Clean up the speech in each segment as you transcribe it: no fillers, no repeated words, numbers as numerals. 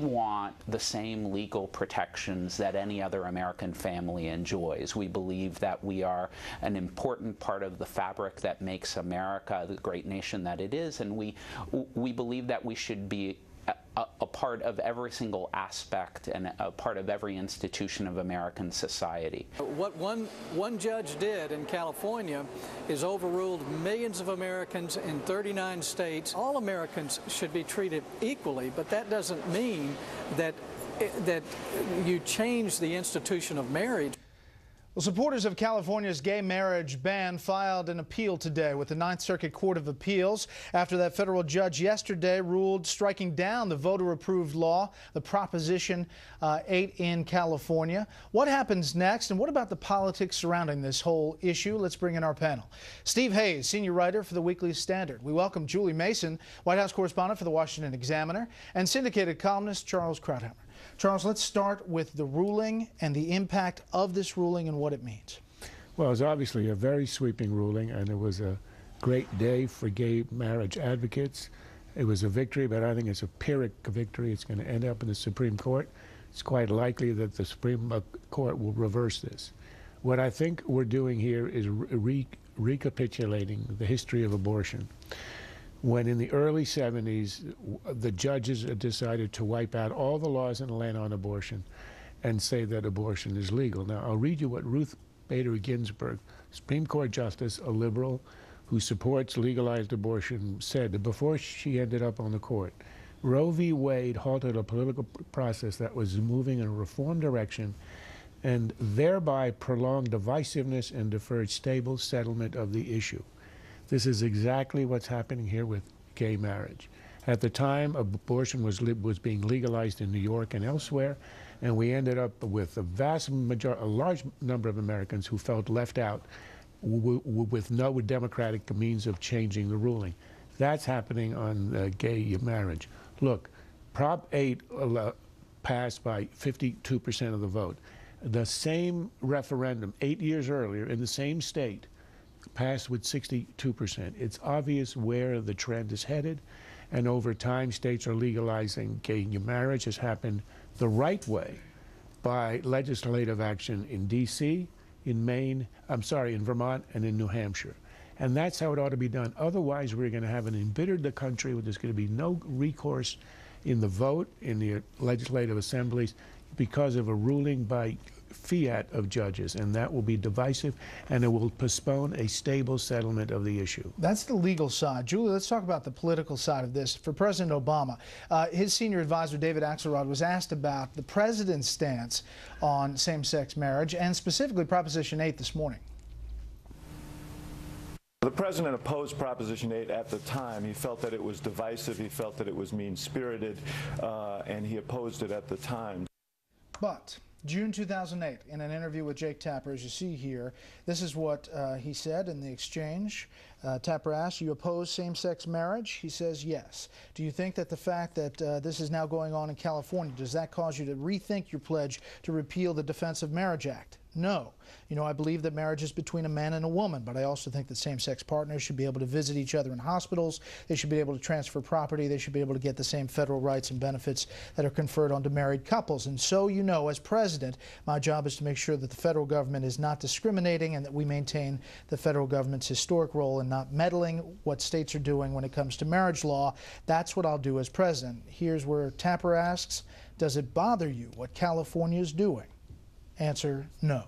want the same legal protections that any other American family enjoys. We believe that we are an important part of the fabric that makes America the great nation that it is, and we believe that we should be a part of every single aspect and a part of every institution of American society. What one judge did in California is overruled millions of Americans in 39 states. All Americans should be treated equally, but that doesn't mean that you change the institution of marriage. Well, supporters of California's gay marriage ban filed an appeal today with the Ninth Circuit Court of Appeals after that federal judge yesterday ruled striking down the voter-approved law, the Proposition 8 in California. What happens next, and what about the politics surrounding this whole issue? Let's bring in our panel. Steve Hayes, senior writer for the Weekly Standard. We welcome Julie Mason, White House correspondent for the Washington Examiner, and syndicated columnist Charles Krauthammer. Charles, let's start with the ruling and the impact of this ruling and what it means. Well, it's obviously a very sweeping ruling, and it was a great day for gay marriage advocates. It was a victory, but I think it's a Pyrrhic victory. It's going to end up in the Supreme Court. It's quite likely that the Supreme Court will reverse this. What I think we're doing here is recapitulating the history of abortion. When in the early 70s, the judges decided to wipe out all the laws in the land on abortion and say that abortion is legal. Now, I'll read you what Ruth Bader Ginsburg, Supreme Court Justice, a liberal who supports legalized abortion, said before she ended up on the court. Roe v. Wade halted a political process that was moving in a reform direction and thereby prolonged divisiveness and deferred stable settlement of the issue. This is exactly what's happening here with gay marriage. At the time, abortion was being legalized in New York and elsewhere, and we ended up with a large number of Americans who felt left out with no democratic means of changing the ruling. That's happening on gay marriage. Look, Prop 8 passed by 52% of the vote. The same referendum 8 years earlier in the same state passed with 62%. It's obvious where the trend is headed, and over time states are legalizing gay marriage. Has happened the right way by legislative action in D.C., in Vermont, and in New Hampshire. And that's how it ought to be done. Otherwise, we're going to have an embittered country where there's going to be no recourse in the vote in the legislative assemblies because of a ruling by fiat of judges, and that will be divisive, and it will postpone a stable settlement of the issue. That's the legal side. Julie, let's talk about the political side of this. For President Obama, his senior advisor, David Axelrod, was asked about the president's stance on same-sex marriage, and specifically Proposition 8 this morning. The president opposed Proposition 8 at the time. He felt that it was divisive, he felt that it was mean-spirited, and he opposed it at the time. But June 2008, in an interview with Jake Tapper, as you see here, this is what he said in the exchange. Tapper asked, "You oppose same-sex marriage?" He says, "Yes." "Do you think that the fact that this is now going on in California, does that cause you to rethink your pledge to repeal the Defense of Marriage Act?" "No. You know, I believe that marriage is between a man and a woman, but I also think that same-sex partners should be able to visit each other in hospitals. They should be able to transfer property. They should be able to get the same federal rights and benefits that are conferred onto married couples. And so, you know, as president, my job is to make sure that the federal government is not discriminating and that we maintain the federal government's historic role in not meddling what states are doing when it comes to marriage law. That's what I'll do as president." Here's where Tapper asks, does it bother you what California is doing? Answer, no.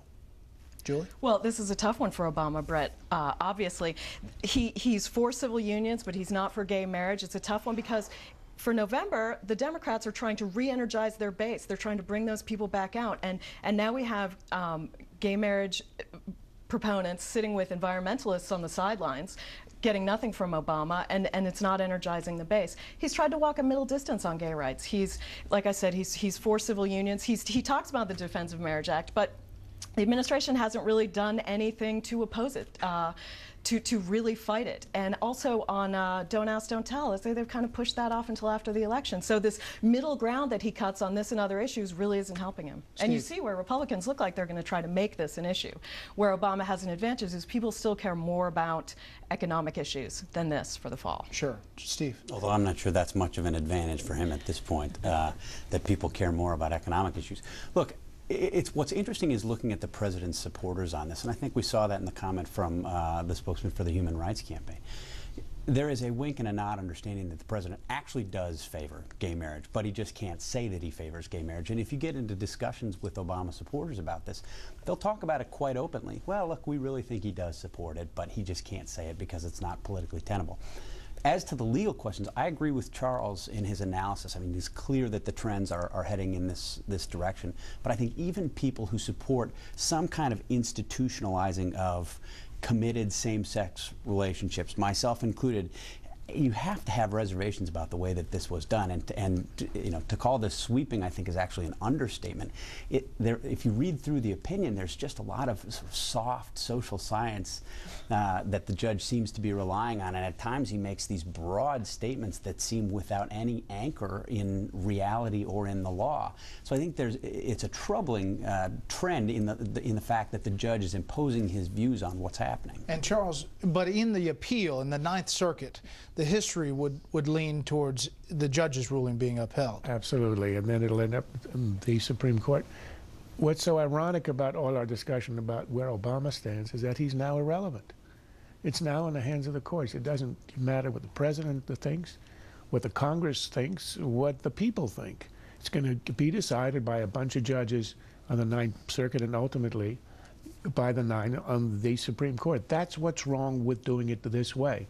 Julie? Well, this is a tough one for Obama, Brett. Obviously, he's for civil unions, but he's not for gay marriage. It's a tough one because for November, the Democrats are trying to re-energize their base. They're trying to bring those people back out. And now we have gay marriage proponents sitting with environmentalists on the sidelines, getting nothing from Obama, and it's not energizing the base. He's tried to walk a middle distance on gay rights. He's, like I said, he's for civil unions. He talks about the Defense of Marriage Act, but the administration hasn't really done anything to oppose it. to really fight it. And also on Don't Ask, Don't Tell, they've kind of pushed that off until after the election. So this middle ground that he cuts on this and other issues really isn't helping him. Steve. And you see where Republicans look like they're going to try to make this an issue. Where Obama has an advantage is people still care more about economic issues than this for the fall. Sure. Steve. Although I'm not sure that's much of an advantage for him at this point, that people care more about economic issues. Look, what's interesting is looking at the president's supporters on this, and I think we saw that in the comment from the spokesman for the Human Rights Campaign. There is a wink and a nod understanding that the president actually does favor gay marriage, but he just can't say that he favors gay marriage. And if you get into discussions with Obama supporters about this, they'll talk about it quite openly. Well, look, we really think he does support it, but he just can't say it because it's not politically tenable. As to the legal questions, I agree with Charles in his analysis. I mean, it's clear that the trends are heading in this direction. But I think even people who support some kind of institutionalizing of committed same-sex relationships, myself included, you have to have reservations about the way that this was done, and you know, to call this sweeping, I think, is actually an understatement. If you read through the opinion, there's just a lot of sort of soft social science that the judge seems to be relying on, and at times he makes these broad statements that seem without any anchor in reality or in the law. So I think it's a troubling trend in the fact that the judge is imposing his views on what's happening. And Charles, but in the appeal in the Ninth Circuit, the history would lean towards the judge's ruling being upheld. Absolutely, and then it'll end up in the Supreme Court. What's so ironic about all our discussion about where Obama stands is that he's now irrelevant. It's now in the hands of the courts. It doesn't matter what the president thinks, what the Congress thinks, what the people think. It's going to be decided by a bunch of judges on the Ninth Circuit and ultimately by the 9 on the Supreme Court. That's what's wrong with doing it this way.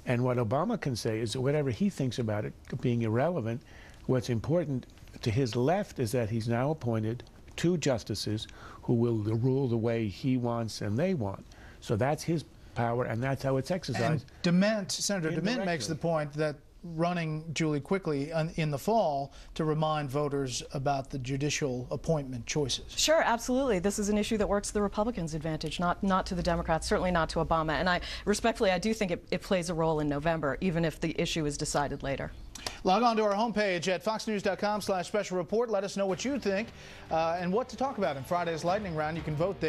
And what Obama can say is that whatever he thinks about it being irrelevant, what's important to his left is that he's now appointed 2 justices who will rule the way he wants and they want. So that's his power, and that's how it's exercised. And Senator DeMint makes the point that running Julie quickly in the fall to remind voters about the judicial appointment choices. Sure, absolutely. This is an issue that works to the Republicans' advantage, not to the Democrats, certainly not to Obama. And I do think it plays a role in November, even if the issue is decided later. Log on to our homepage at foxnews.com/special report. Let us know what you think and what to talk about in Friday's lightning round. You can vote there.